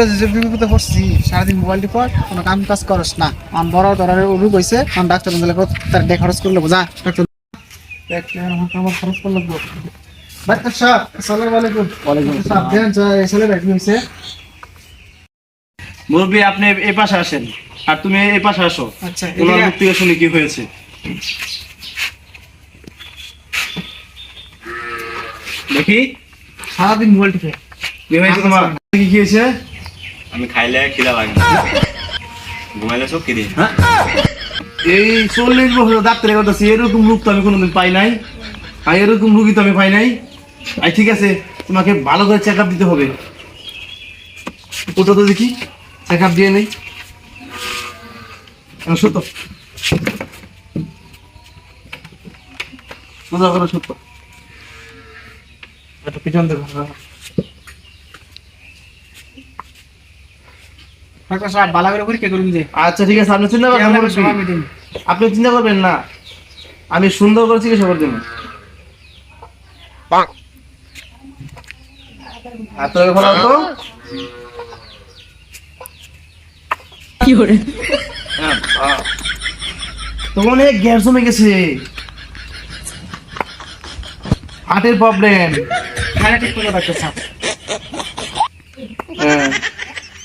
আসলে যে বিপদে পড়ছি সারাদিন মোবাইল টিপর কোনো কাম কাজ করস না আমার বড় ধরার রোগ হয়েছে আমার ডাক্তার বলে তার ডে খরচ করে নেবো যা ডাক্তার আমার খরচ করে নেবো ডাক্তার সাহেব আসসালামু আলাইকুম। ওয়ালাইকুম আসসালাম। দেন ছেলে ব্যাগি হয়েছে। মুরব্বী আপনি এই পাশে আসেন আর তুমি এই পাশে আসো। আচ্ছা তোমার মুখ থেকে শুনি কি হয়েছে। দেখি সারাদিন মোবাইল টিপে কি হয়েছে তোমার, কি হয়েছে? আমি খাইলে খিদা লাগে না, ঘুমাইলে সব খিদে। হ্যাঁ? এই 40 বছর ডাক্তারের কথা, এরকম রোগ তো আমি কোনোদিন পাই নাই, আর এরকম রোগী তো আমি পাই নাই। আর ঠিক আছে, তোমাকে ভালো করে চেক আপ দিতে হবে। ওটা তো দেখি চেক আপ দিয়ে নেই। সত্য সত্য একটা পিছন দেবো। ডাক্তার সাহেব ভালো করে পরীক্ষা করুন যে আচ্ছা ঠিক আছে, আপনি চিন্তা করবেন না, আপনি চিন্তা করবেন না, আমি সুন্দর করে চিকিৎসা করে দেবো। হাত ধরে ফেলাও তো। তো অনেক গ্যাস জমে গেছে, হার্টের প্রবলেম। খানা ঠিক করে ডাক্তার সাহেব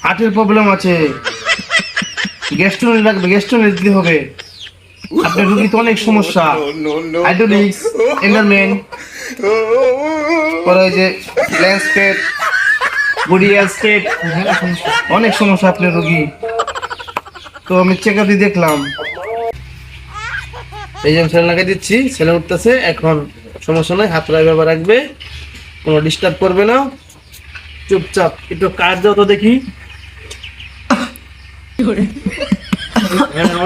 হার্টের প্রবলেম আছে, গ্যাস্ট্রোনি লাগবে, গ্যাস্ট্রোনি দিতে হবে। আপনার রোগী তো অনেক সমস্যা, হাইড্রোলিক্স, এন্ডারমেন্ট, পরে ওই যে ল্যান্সপেট, বডি স্টেট, অনেক সমস্যা আপনার রোগী। তো আমি চেক আপ দিয়ে দেখলাম, এই যে ছেলে লাগিয়ে দিচ্ছি, ছেলে উঠতেছে এখন, সমস্যা নয়, হাত রায় ব্যবহার রাখবে, কোনো ডিস্টার্ব করবে না, চুপচাপ। একটু কাজ দাও তো দেখি।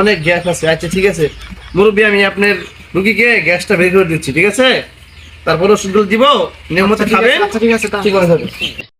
অনেক গ্যাস আছে। আচ্ছা ঠিক আছে মুরব্বী, আমি আপনার রুগীকে গ্যাসটা বের করে দিচ্ছি, ঠিক আছে? তারপর ওষুধগুলো দিব, নিয়ম মতো খাবেন। আচ্ছা ঠিক আছে ঠিক আছে।